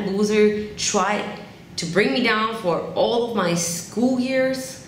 loser tried to bring me down for all of my school years.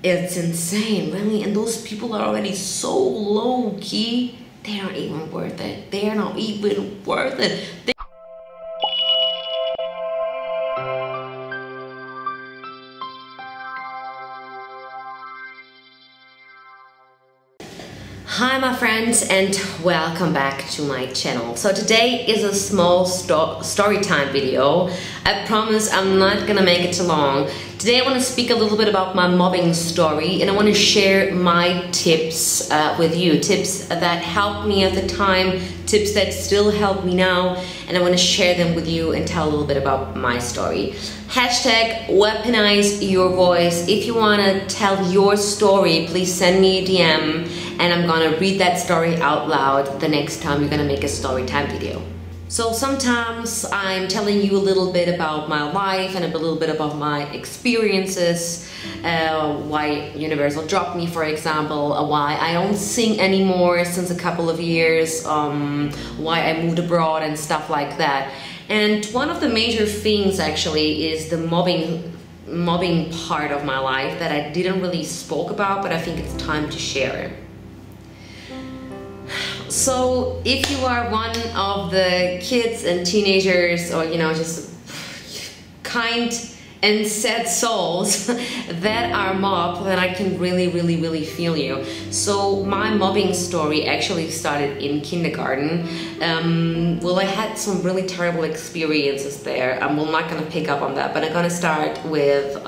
It's insane, really. And those people are already so low key. They're not even worth it. They're not even worth it. Hi my friends, and welcome back to my channel. So today is a small story time video. I promise I'm not gonna make it too long. Today I want to speak a little bit about my mobbing story, and I want to share my tips with you. Tips that helped me at the time, tips that still help me now, and I want to share them with you and tell a little bit about my story. Hashtag weaponize your voice. If you want to tell your story, please send me a DM and I'm gonna read that story out loud the next time you're gonna make a story time video. So sometimes I'm telling you a little bit about my life and a little bit about my experiences, why Universal dropped me, for example, why I don't sing anymore since a couple of years, why I moved abroad and stuff like that. And one of the major things actually is the mobbing part of my life that I didn't really spoke about, but I think it's time to share it. So if you are one of the kids and teenagers, or you know, just kind and sad souls that are mobbed, then I can really feel you. So my mobbing story actually started in kindergarten. Well, I had some really terrible experiences there. I'm not gonna pick up on that, but I'm gonna start with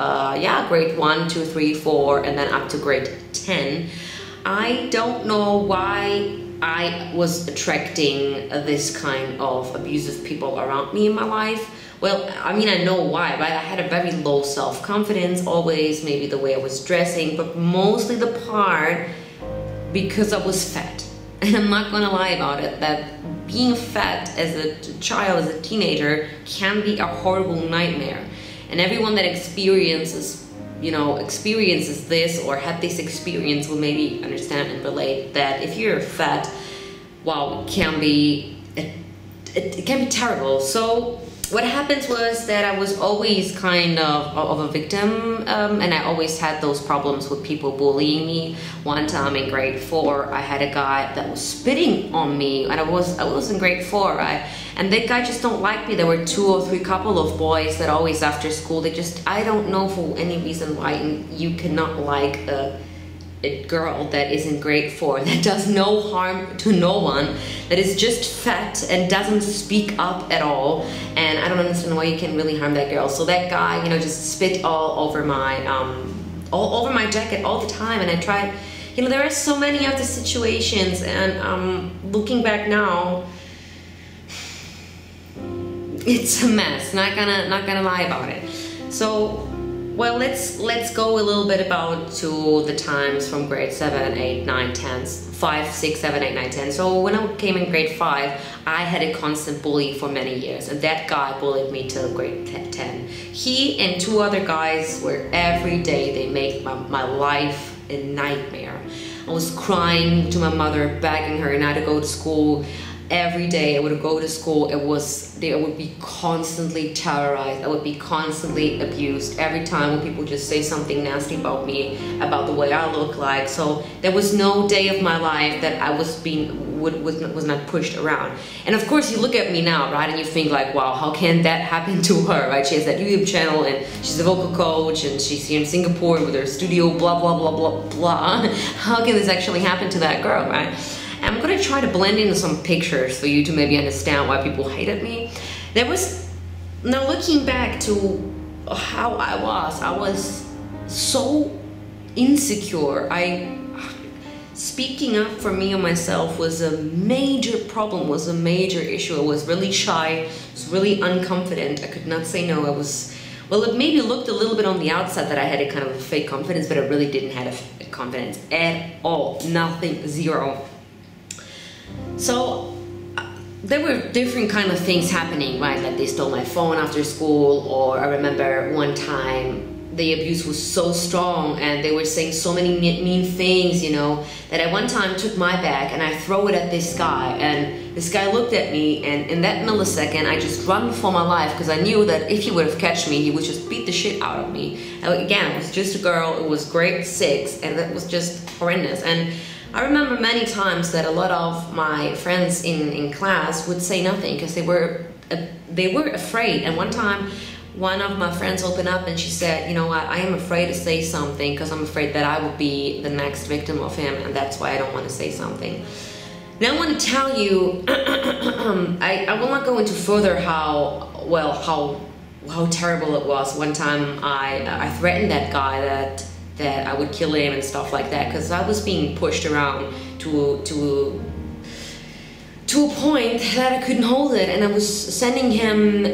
grade 1, 2, 3, 4, and then up to grade 10. I don't know why I was attracting this kind of abusive people around me in my life. Well, I mean, I know why, right? I had a very low self-confidence always, maybe the way I was dressing, but mostly the part because I was fat. And I'm not gonna lie about it, that being fat as a child, as a teenager, can be a horrible nightmare. And everyone that experiences this or had this experience will maybe understand and relate that if you're fat, wow, it can be terrible. So what happens was that I was always kind of a victim, and I always had those problems with people bullying me. One time in grade 4, I had a guy that was spitting on me, and I was in grade 4, right? And that guy just don't like me. There were 2 or 3 couple of boys that always after school, I don't know for any reason why you cannot like a girl that is in grade 4, that does no harm to no one, that is just fat and doesn't speak up at all. And I don't understand why you can really harm that girl. So that guy, you know, just spit all over my jacket all the time. And I tried, you know, there are so many of the situations, and looking back now, it's a mess. Not gonna lie about it. So, well, let's go a little bit about to the times from grade 7, 8, 9, 10, 5, 6, 7, 8, 9, 10. So when I came in grade 5, I had a constant bully for many years, and that guy bullied me till grade 10. He and 2 other guys were every day, they made my life a nightmare. I was crying to my mother, begging her not to go to school. Every day I would go to school, I would be constantly terrorized, I would be constantly abused. Every time when people just say something nasty about me, about the way I look like. So there was no day of my life that I was not pushed around. And of course you look at me now, right, and you think like, wow, how can that happen to her, right? She has that YouTube channel and she's a vocal coach and she's here in Singapore with her studio, blah blah blah blah blah. How can this actually happen to that girl, right? I'm gonna try to blend in some pictures for you to maybe understand why people hated me. Now looking back to how I was so insecure. Speaking up for me and myself was a major problem, was a major issue. I was really shy, I was really unconfident. I could not say no. Well, it maybe looked a little bit on the outside that I had a kind of a fake confidence, but I really didn't have a confidence at all. Nothing, zero. So there were different kind of things happening, right? Like they stole my phone after school, or I remember one time the abuse was so strong and they were saying so many mean things, you know, that I one time took my bag and I throw it at this guy, and this guy looked at me, and in that millisecond I just ran for my life, because I knew that if he would have catched me, he would just beat the shit out of me. And again, it was just a girl, it was grade 6, and that was just horrendous. And I remember many times that a lot of my friends in class would say nothing because they were afraid. And one time, one of my friends opened up and she said, you know what, I am afraid to say something because I'm afraid that I will be the next victim of him, and that's why I don't want to say something. Now I want to tell you, I will not go into further how terrible it was. One time I threatened that guy that I would kill him and stuff like that, because I was being pushed around to a point that I couldn't hold it, and I was sending him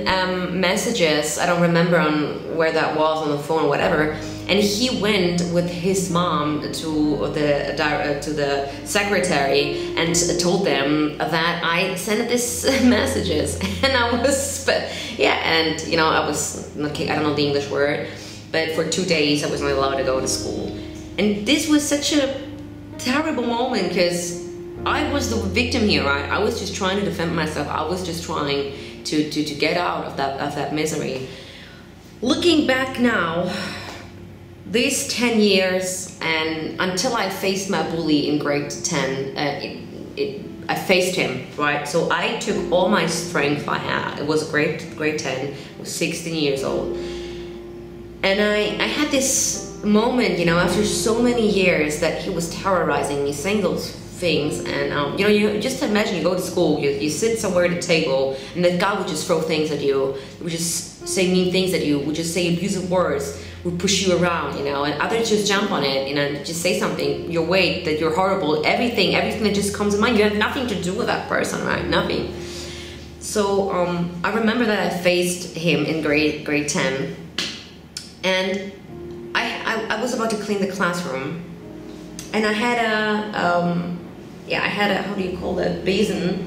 messages. I don't remember on where that was, on the phone or whatever. And he went with his mom to the secretary and told them that I sent this messages, and I was, and you know, I was, I don't know the English word, but for 2 days I was not allowed to go to school. And this was such a terrible moment, because I was the victim here, right? I was just trying to defend myself. I was just trying to get out of that misery. Looking back now, these 10 years, and until I faced my bully in grade 10, I faced him, right? So I took all my strength I had. It was grade 10, I was 16 years old. And I had this moment, you know, after so many years that he was terrorizing me, saying those things. And you know, you just imagine you go to school, you sit somewhere at a table, and that guy would just throw things at you, would just say mean things at you, would just say abusive words, would push you around, you know, and others just jump on it, you know, just say something, your weight, that you're horrible, everything that just comes to mind. You have nothing to do with that person, right? Nothing. So I remember that I faced him in grade 10, and I was about to clean the classroom, and I had a how do you call that, basin.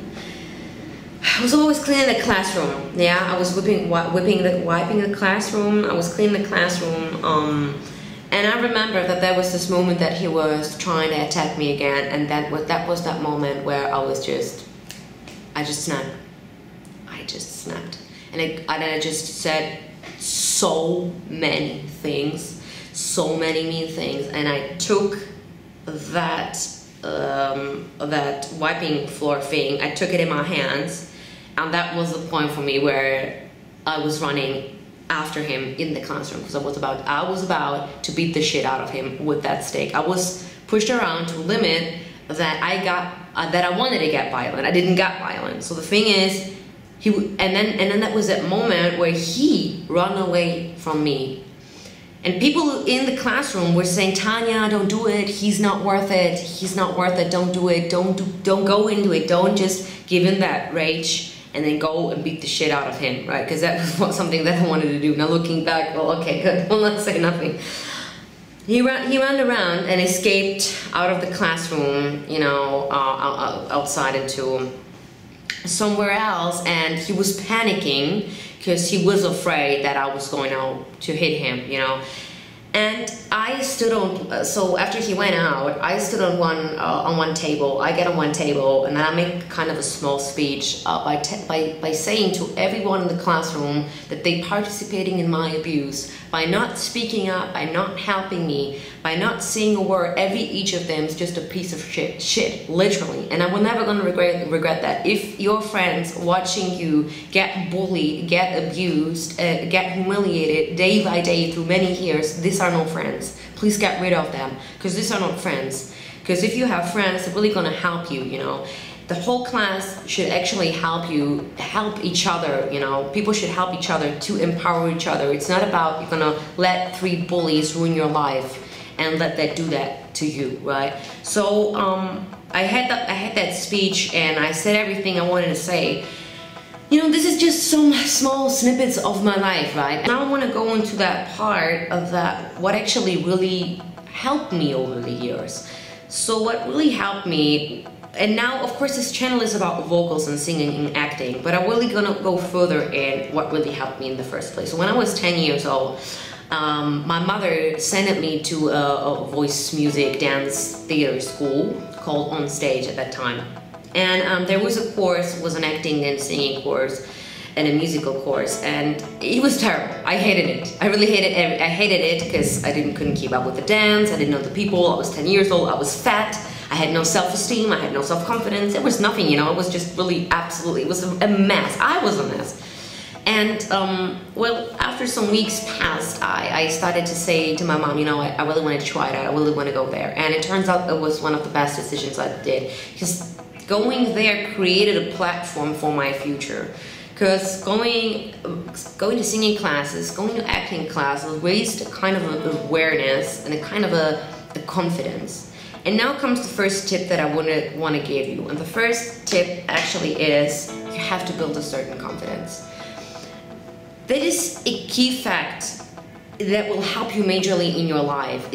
I was always cleaning the classroom. Yeah, I was wiping the classroom. I was cleaning the classroom. And I remember that there was this moment that he was trying to attack me again, and that was that moment where I just snapped. I just snapped, and I just said so many things, so many mean things, and I took that wiping floor thing, I took it in my hands, and that was the point for me where I was running after him in the classroom, because I was about to beat the shit out of him with that stick. I was pushed around to a limit that I wanted to get violent. I didn't get violent. So the thing is, and then that was that moment where he ran away from me. And people in the classroom were saying, Tania, don't do it. He's not worth it. He's not worth it. Don't do it. Don't go into it. Don't just give him that rage and then go and beat the shit out of him, right? Because that was something that I wanted to do. Now looking back, well, okay, good. I'll not say nothing. He ran around and escaped out of the classroom, you know, outside into somewhere else, and he was panicking because he was afraid that I was going to hit him, you know. And I stood on, so after he went out, I stood on one table. I get on one table, and I make kind of a small speech by saying to everyone in the classroom that they participating in my abuse, by not speaking up, by not helping me, by not saying a word. Each of them is just a piece of shit, literally. And I'm never gonna regret that. If your friends watching you get bullied, get abused, get humiliated day by day through many years, these are no friends. Please get rid of them, because these are not friends. Because if you have friends, they're really gonna help you, you know. The whole class should actually help each other, you know. People should help each other to empower each other. It's not about you're gonna let 3 bullies ruin your life and let that do that to you, right? So I had that speech, and I said everything I wanted to say. You know, this is just some small snippets of my life, right? Now I want to go into that part of that, what actually really helped me over the years. So what really helped me, and now of course this channel is about vocals and singing and acting, but I'm really gonna go further in what really helped me in the first place. So when I was 10 years old, my mother sent me to a voice, music, dance, theater school called On Stage at that time. And there was a course, was an acting and singing course, and a musical course, and it was terrible. I hated it. I really hated it. I hated it because I couldn't keep up with the dance. I didn't know the people. I was 10 years old. I was fat. I had no self-esteem. I had no self-confidence. There was nothing, you know. It was just really, absolutely, it was a mess. I was a mess. And well, after some weeks passed, I started to say to my mom, you know, I really want to try that. I really want to go there. And it turns out it was one of the best decisions I did, because going there created a platform for my future. Because going to singing classes, going to acting classes raised a kind of awareness and a kind of a confidence. And now comes the first tip that I want to give you. And the first tip actually is you have to build a certain confidence. That is a key fact that will help you majorly in your life.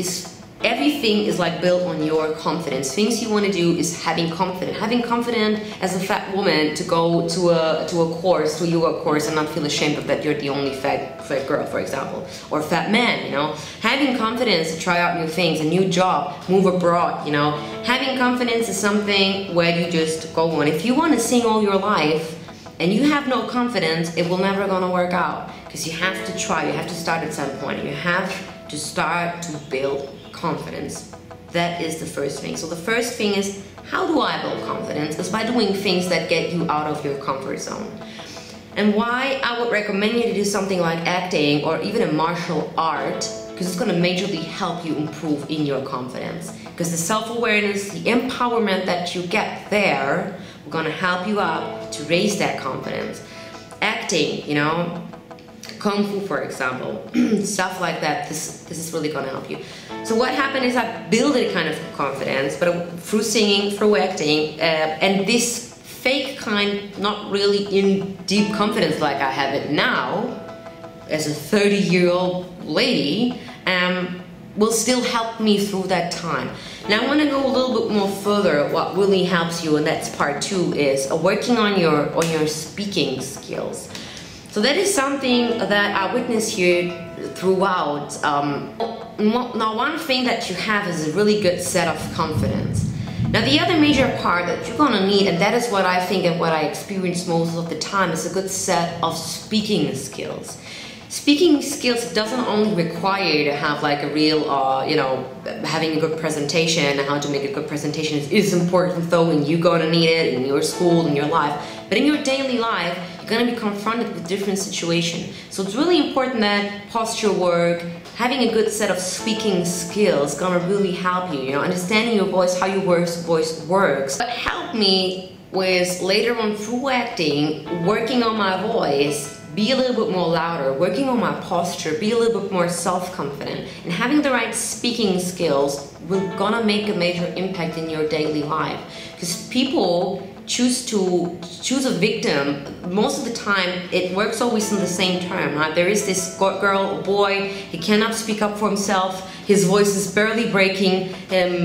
Everything is like built on your confidence. Things you want to do is having confidence. Having confidence as a fat woman to go to a course, to a yoga course, and not feel ashamed of that you're the only fat girl, for example, or fat man, you know. Having confidence to try out new things, a new job, move abroad, you know. Having confidence is something where you just go on. If you want to sing all your life and you have no confidence, it will never gonna work out, because you have to try. You have to start at some point. You have to start to build confidence. That is the first thing. So the first thing is, how do I build confidence? Is by doing things that get you out of your comfort zone. And why I would recommend you to do something like acting or even a martial art, because it's going to majorly help you improve in your confidence. Because the self-awareness, the empowerment that you get there, are going to help you up to raise that confidence. Acting, you know, Kung Fu, for example, stuff like that, this is really going to help you. So what happened is I built a kind of confidence, but through singing, through acting, and this fake kind, not really in deep confidence like I have it now, as a 30-year-old lady, will still help me through that time. Now I want to go a little bit more further. What really helps you, and that's part 2, is working on your speaking skills. So that is something that I witness here throughout. Now one thing that you have is a really good set of confidence. Now the other major part that you're gonna need, and that is what I think and what I experience most of the time, is a good set of speaking skills. Speaking skills doesn't only require you to have like a real, you know, having a good presentation, and how to make a good presentation is important though, and you're gonna need it in your school, in your life. But in your daily life, you're gonna be confronted with different situations. So it's really important that posture work, having a good set of speaking skills, gonna really help you, you know, understanding your voice, how your voice works. What helped me was later on through acting, working on my voice, be a little bit more louder, working on my posture, be a little bit more self-confident, and having the right speaking skills will gonna make a major impact in your daily life. Because people choose a victim. Most of the time it works always in the same term, right? There is this girl or boy, he cannot speak up for himself, his voice is barely breaking,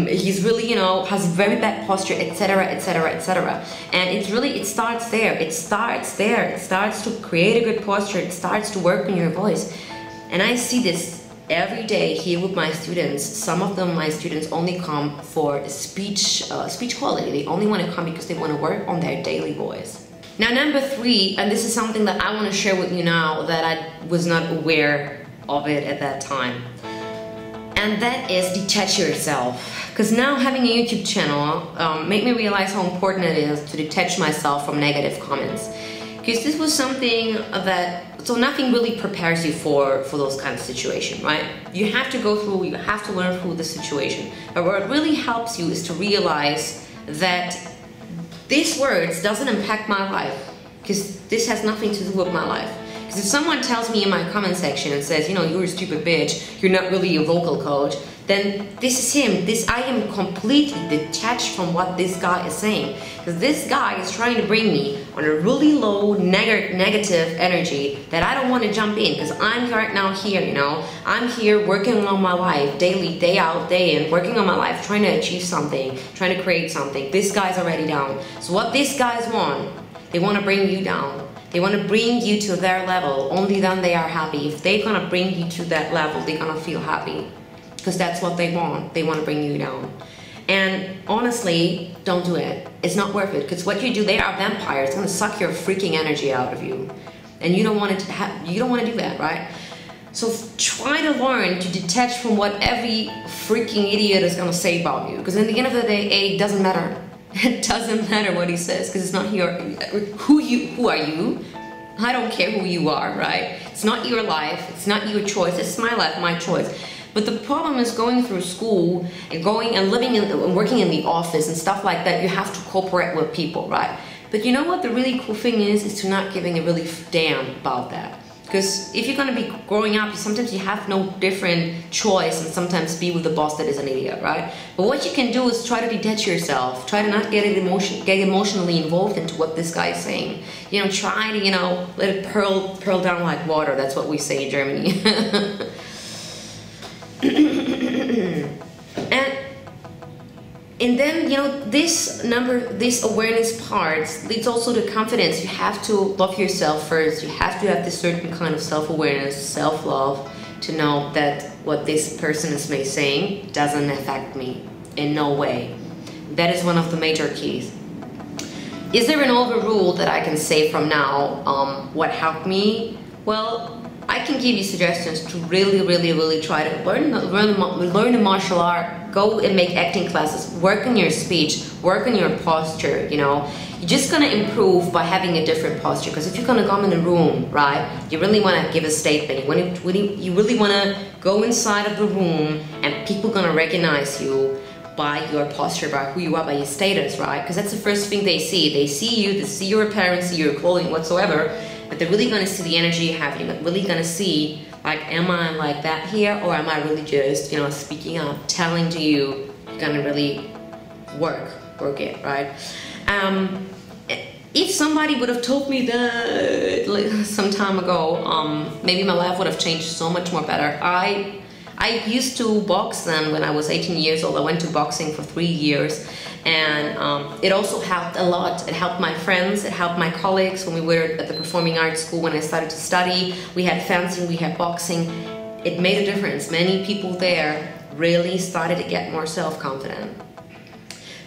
he's really, you know, has very bad posture, etc., etc., etc. And it starts there. It starts to create a good posture. It starts to work on your voice. And I see this every day here with my students. Some of them, my students, only come for speech quality. They only want to come because they want to work on their daily voice. Now number 3, and this is something that I want to share with you now that I was not aware of it at that time. And that is detach yourself. Because now having a YouTube channel made me realize how important it is to detach myself from negative comments. Because this was something that, so nothing really prepares you for those kind of situations, right? You have to go through, you have to learn through the situation. But what really helps you is to realize that these words doesn't impact my life. Because this has nothing to do with my life. Because if someone tells me in my comment section and says, you know, you're a stupid bitch, you're not really a vocal coach, then this is him. I am completely detached from what this guy is saying. Because this guy is trying to bring me on a really low negative energy that I don't want to jump in. Because I'm right now here, you know, I'm here working on my life daily, day out, day in, working on my life, trying to achieve something, trying to create something. This guy's already down. So what these guys want, they want to bring you down. They want to bring you to their level. Only then they are happy. If they're going to bring you to that level, they're going to feel happy. Because that's what they want. They want to bring you down. And honestly, don't do it. It's not worth it, because what you do, they are vampires. It's gonna suck your freaking energy out of you, and you don't want to do that, right? So try to learn to detach from what every freaking idiot is gonna say about you, because in the end of the day, it doesn't matter. It doesn't matter what he says, because it's not who are you? I don't care who you are, right? It's not your life, it's not your choice, it's my life, my choice. But the problem is going through school and going and living and working in the office and stuff like that, you have to cooperate with people, right? But you know what the really cool thing is to not giving a really damn about that. Because if you're gonna be growing up, sometimes you have no different choice and sometimes be with the boss that is an idiot, right? But what you can do is try to detach yourself, try to not get emotionally involved into what this guy is saying. You know, try to, you know, let it pearl down like water. That's what we say in Germany. And then, you know, this awareness part leads also to confidence. You have to love yourself first. You have to have this certain kind of self-awareness, self-love, to know that what this person is saying doesn't affect me in no way. That is one of the major keys. Is there an overrule that I can say from now, what helped me? Well, I can give you suggestions to really try to learn the martial art, go and make acting classes, work on your speech, work on your posture, you know. You're just gonna improve by having a different posture, because if you're gonna come in a room, right, you really wanna give a statement, you really wanna go inside of the room and people gonna recognize you by your posture, by who you are, by your status, right? Because that's the first thing they see. They see you, they see your appearance, see your clothing, whatsoever, but they're really gonna see the energy you have. You're really gonna see, like, am I like that here, or am I really just, you know, speaking up, telling to you, you're gonna really work it, right? If somebody would have told me that like, some time ago, maybe my life would have changed so much more better. I used to box then when I was 18 years old. I went to boxing for 3 years, and it also helped a lot. It helped my friends, it helped my colleagues when we were at the performing arts school. When I started to study, we had fencing, we had boxing. It made a difference. Many people there really started to get more self-confident.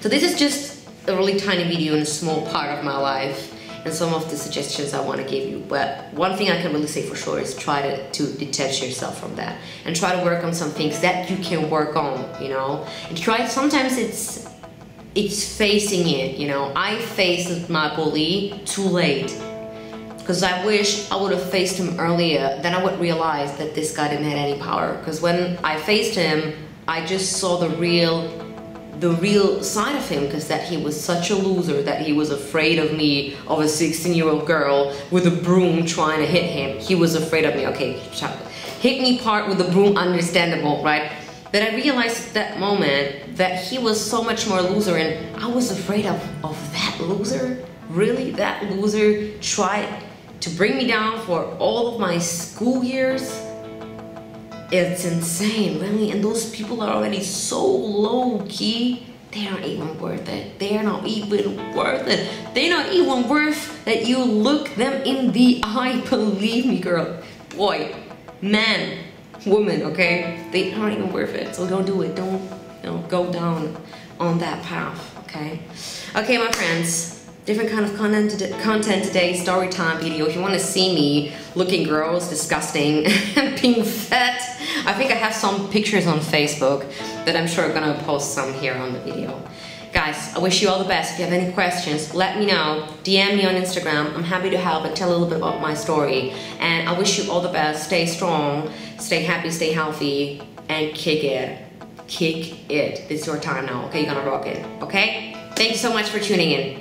So this is just a really tiny video and a small part of my life and some of the suggestions I want to give you. But one thing I can really say for sure is try to detach yourself from that and try to work on some things that you can work on, you know. And try, sometimes it's facing it, you know. I faced my bully too late, because I wish I would have faced him earlier. Then I would realize that this guy didn't have any power, because when I faced him, I just saw the real side of him, because that he was such a loser, that he was afraid of me, of a 16-year-old girl with a broom trying to hit him. He was afraid of me. Okay, hit me part with the broom, understandable, right? But I realized at that moment that he was so much more loser, and I was afraid of that loser. Really, that loser tried to bring me down for all of my school years. It's insane, really, and those people are already so low-key, they aren't even worth it. They are not even worth it. They're not even worth that you look them in the eye, believe me, girl, boy, man, woman, okay? They aren't even worth it, so don't do it. Don't, you know, go down on that path, okay? Okay, my friends. Different kind of content today, story time video. If you want to see me looking gross, disgusting, and being fat, I think I have some pictures on Facebook that I'm sure I'm gonna post some here on the video. Guys, I wish you all the best. If you have any questions, let me know. DM me on Instagram. I'm happy to help and tell a little bit about my story. And I wish you all the best. Stay strong, stay happy, stay healthy, and kick it. Kick it. It's your time now, okay? You're gonna rock it, okay? Thank you so much for tuning in.